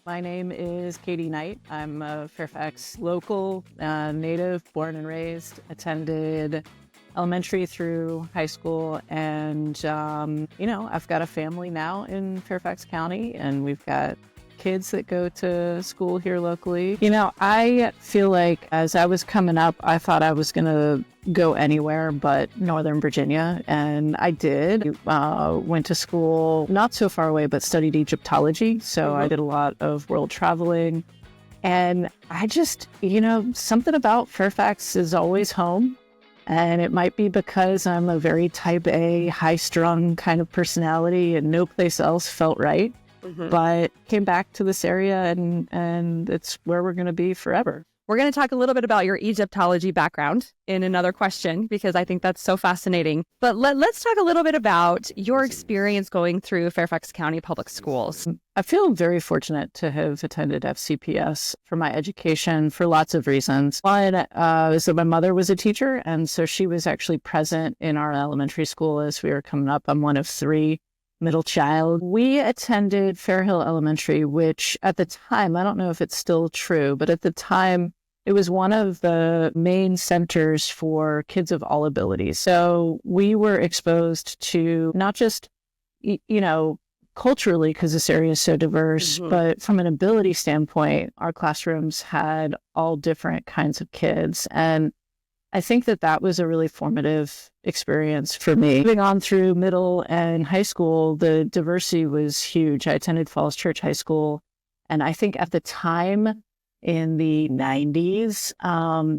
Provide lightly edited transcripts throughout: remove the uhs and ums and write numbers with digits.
My name is Katie Knight. I'm a Fairfax local, native, born and raised, attended elementary through high school. And, I've got a family now in Fairfax County, and we've got kids that go to school here locally. I feel like as I was coming up, I thought I was going to go anywhere but Northern Virginia. And I did. Went to school not so far away, but studied Egyptology. So I did a lot of world traveling. And I just, something about Fairfax is always home. And it might be because I'm a very type A, high-strung kind of personality and no place else felt right. But came back to this area and it's where we're going to be forever. We're going to talk a little bit about your Egyptology background in another question, because I think that's so fascinating. But let's talk a little bit about your experience going through Fairfax County Public Schools. I feel very fortunate to have attended FCPS for my education for lots of reasons. One is that my mother was a teacher, and so she was actually present in our elementary school as we were coming up. I'm one of three, middle child. We attended Fairhill Elementary, which at the time, I don't know if it's still true, but at the time, it was one of the main centers for kids of all abilities. So we were exposed to not just, culturally, because this area is so diverse, but from an ability standpoint, our classrooms had all different kinds of kids. And I think that was a really formative experience for me. Moving on through middle and high school, the diversity was huge. I attended Falls Church High School, and I think at the time in the 90s,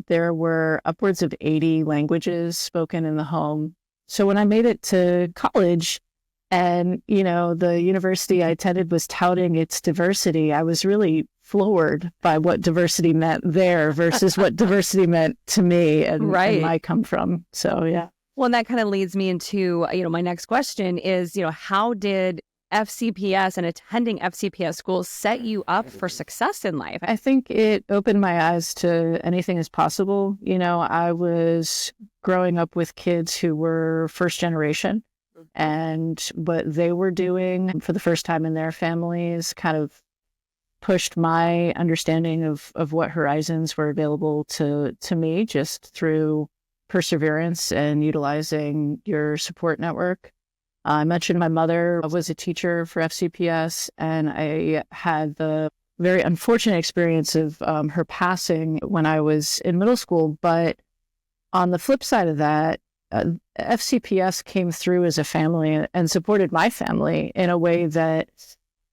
there were upwards of 80 languages spoken in the home. So when I made it to college and, the university I attended was touting its diversity, I was really floored by what diversity meant there versus what diversity meant to me and my come from. So, yeah. Well, and that kind of leads me into, my next question is, how did FCPS and attending FCPS schools set you up for success in life? I think it opened my eyes to anything is possible. I was growing up with kids who were first generation, and what they were doing for the first time in their families kind of pushed my understanding of what horizons were available to me just through perseverance and utilizing your support network. I mentioned my mother was a teacher for FCPS, and I had the very unfortunate experience of her passing when I was in middle school. But on the flip side of that, FCPS came through as a family and supported my family in a way that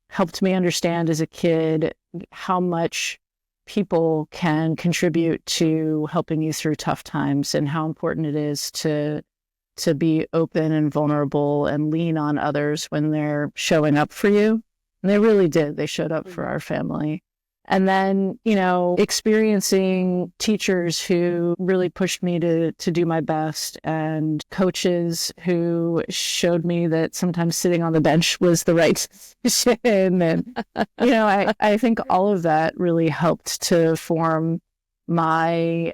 helped me understand as a kid how much people can contribute to helping you through tough times and how important it is to be open and vulnerable and lean on others when they're showing up for you. And they really did. They showed up for our family. And then, experiencing teachers who really pushed me to do my best, and coaches who showed me that sometimes sitting on the bench was the right decision. And, I think all of that really helped to form my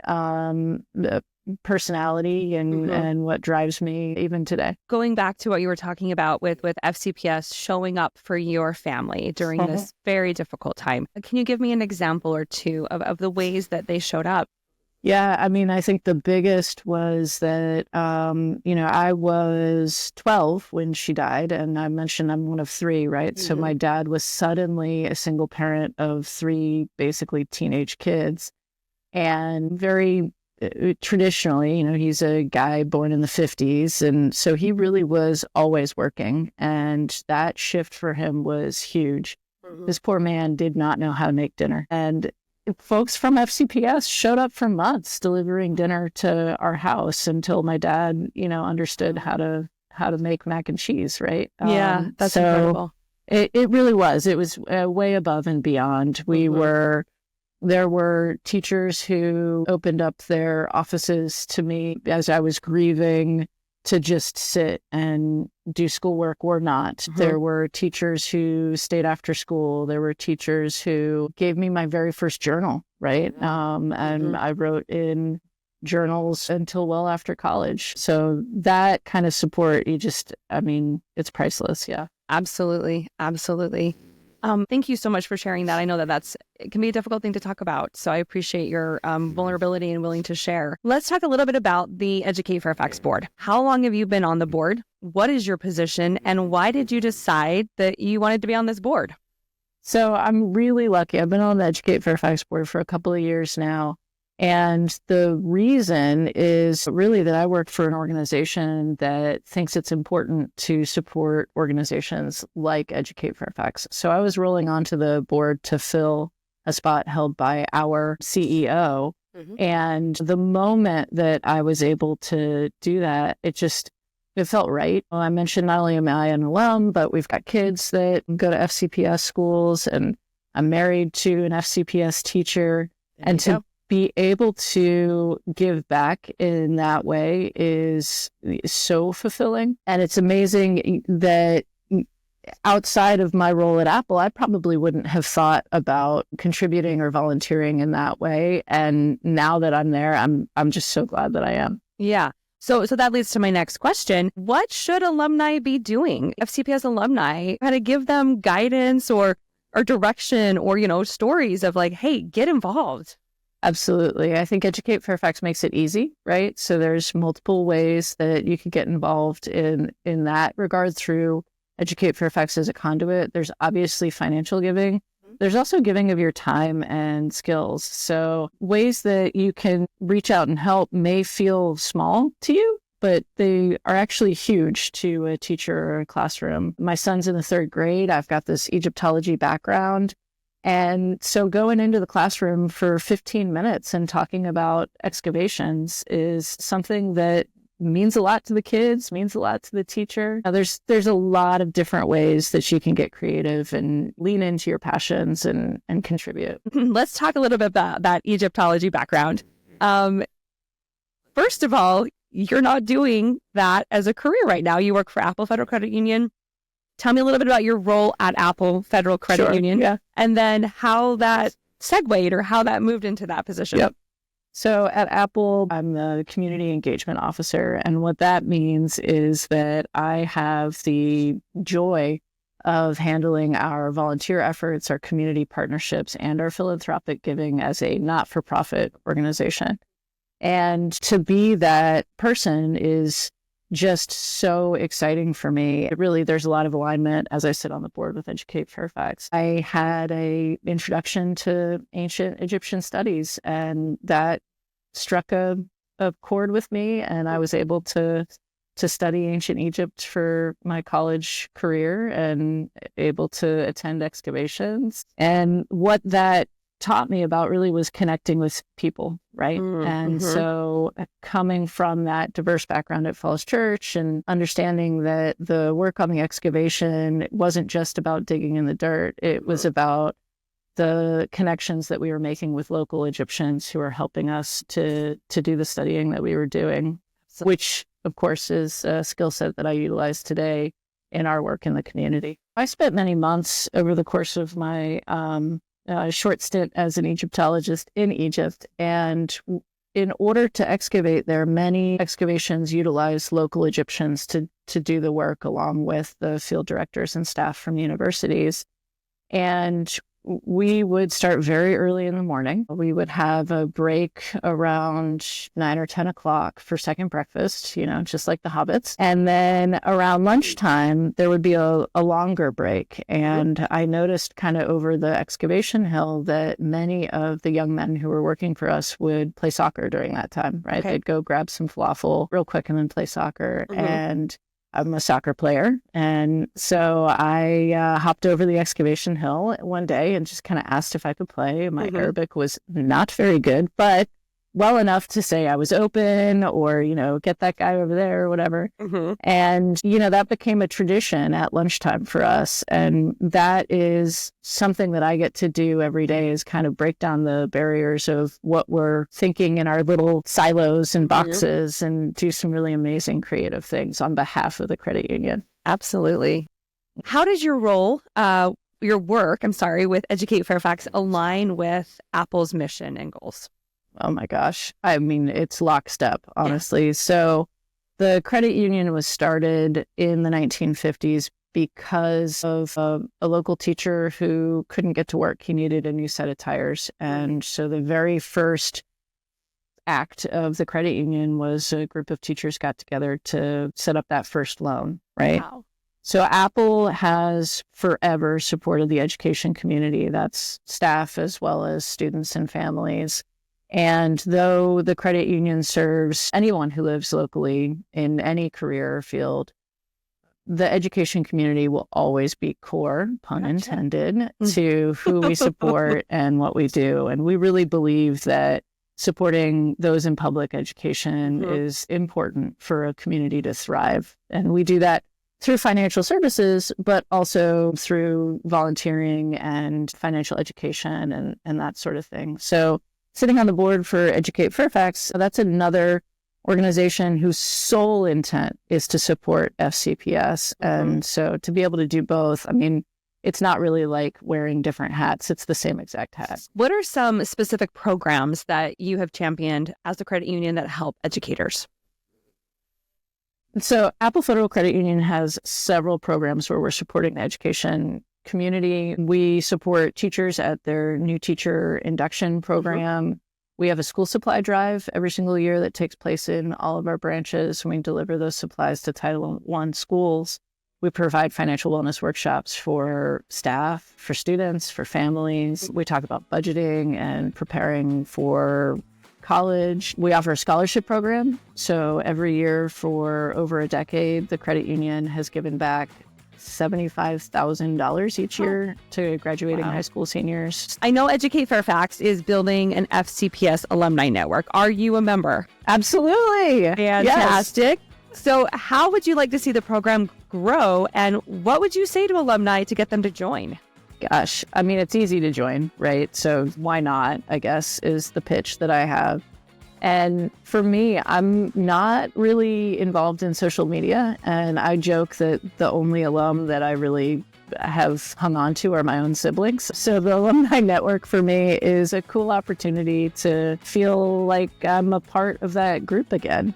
personality and what drives me even today. Going back to what you were talking about with FCPS showing up for your family during this very difficult time, can you give me an example or two of the ways that they showed up? Yeah, I think the biggest was that, I was 12 when she died, and I mentioned I'm one of three, right? So my dad was suddenly a single parent of three basically teenage kids, and very traditionally, he's a guy born in the 50s. And so he really was always working. And that shift for him was huge. This poor man did not know how to make dinner. And folks from FCPS showed up for months delivering dinner to our house until my dad, understood how to make mac and cheese, right? Yeah, that's incredible. It really was. It was way above and beyond. There were teachers who opened up their offices to me as I was grieving to just sit and do schoolwork or not. There were teachers who stayed after school. There were teachers who gave me my very first journal, right? And I wrote in journals until well after college. So that kind of support, it's priceless. Yeah. Absolutely. Absolutely. Thank you so much for sharing that. I know that it can be a difficult thing to talk about. So I appreciate your vulnerability and willing to share. Let's talk a little bit about the Educate Fairfax board. How long have you been on the board? What is your position? And why did you decide that you wanted to be on this board? So I'm really lucky. I've been on the Educate Fairfax board for a couple of years now. And the reason is really that I work for an organization that thinks it's important to support organizations like Educate Fairfax. So I was rolling onto the board to fill a spot held by our CEO. And the moment that I was able to do that, it felt right. Well, I mentioned not only am I an alum, but we've got kids that go to FCPS schools, and I'm married to an FCPS teacher. And to be able to give back in that way is so fulfilling. And it's amazing that outside of my role at Apple, I probably wouldn't have thought about contributing or volunteering in that way. And now that I'm there, I'm just so glad that I am. Yeah. So that leads to my next question. What should alumni be doing? FCPS alumni, kind of give them guidance or direction or, stories of like, hey, get involved. Absolutely. I think Educate Fairfax makes it easy, right? So there's multiple ways that you can get involved in that regard through Educate Fairfax as a conduit. There's obviously financial giving. There's also giving of your time and skills. So ways that you can reach out and help may feel small to you, but they are actually huge to a teacher or a classroom. My son's in the 3rd grade. I've got this Egyptology background. And so going into the classroom for 15 minutes and talking about excavations is something that means a lot to the kids, means a lot to the teacher. Now, there's a lot of different ways that you can get creative and lean into your passions and contribute. Let's talk a little bit about that Egyptology background. First of all, you're not doing that as a career right now. You work for Apple Federal Credit Union. Tell me a little bit about your role at Apple Federal Credit Union, and then how that segued or how that moved into that position. Yep. So at Apple, I'm the community engagement officer. And what that means is that I have the joy of handling our volunteer efforts, our community partnerships, and our philanthropic giving as a not-for-profit organization. And to be that person is just so exciting for me. There's a lot of alignment as I sit on the board with Educate Fairfax. I had a introduction to ancient Egyptian studies, and that struck a chord with me, and I was able to study ancient Egypt for my college career and able to attend excavations. And what that taught me about really was connecting with people, right? So coming from that diverse background at Falls Church and understanding that the work on the excavation wasn't just about digging in the dirt, it was about the connections that we were making with local Egyptians who are helping us to do the studying that we were doing, which of course is a skill set that I utilize today in our work in the community. I spent many months over the course of my short stint as an Egyptologist in Egypt. And in order to excavate there, many excavations utilize local Egyptians to do the work along with the field directors and staff from universities. And we would start very early in the morning. We would have a break around 9 or 10 o'clock for second breakfast, just like the hobbits. And then around lunchtime, there would be a longer break. And I noticed kind of over the excavation hill that many of the young men who were working for us would play soccer during that time, right? They'd go grab some falafel real quick and then play soccer. And I'm a soccer player. And so I hopped over the excavation hill one day and just kind of asked if I could play. My Arabic was not very good, but well enough to say I was open or, get that guy over there or whatever. And, that became a tradition at lunchtime for us. And that is something that I get to do every day, is kind of break down the barriers of what we're thinking in our little silos and boxes and do some really amazing creative things on behalf of the credit union. Absolutely. How does your role, your work, with Educate Fairfax align with Apple's mission and goals? Oh my gosh. I mean, it's lockstep, honestly. Yeah. So the credit union was started in the 1950s because of a local teacher who couldn't get to work. He needed a new set of tires. And so the very first act of the credit union was a group of teachers got together to set up that first loan, right? Wow. So Apple has forever supported the education community. That's staff as well as students and families. And though the credit union serves anyone who lives locally in any career or field, the education community will always be core, pun intended, to who we support and what we do. And we really believe that supporting those in public education is important for a community to thrive. And we do that through financial services, but also through volunteering and financial education and that sort of thing. So sitting on the board for Educate Fairfax, that's another organization whose sole intent is to support FCPS. And so to be able to do both, I mean, it's not really like wearing different hats. It's the same exact hat. What are some specific programs that you have championed as a credit union that help educators? So Apple Federal Credit Union has several programs where we're supporting the education community. We support teachers at their new teacher induction program. We have a school supply drive every single year that takes place in all of our branches. We deliver those supplies to Title I schools. We provide financial wellness workshops for staff, for students, for families. We talk about budgeting and preparing for college. We offer a scholarship program. So every year for over a decade, the credit union has given back $75,000 each year to graduating high school seniors. I know Educate Fairfax is building an FCPS alumni network. Are you a member? Absolutely. Fantastic. Yes. So how would you like to see the program grow, and what would you say to alumni to get them to join? Gosh, I mean, it's easy to join, right? So why not, I guess, is the pitch that I have. And for me, I'm not really involved in social media. And I joke that the only alum that I really have hung on to are my own siblings. So the alumni network for me is a cool opportunity to feel like I'm a part of that group again.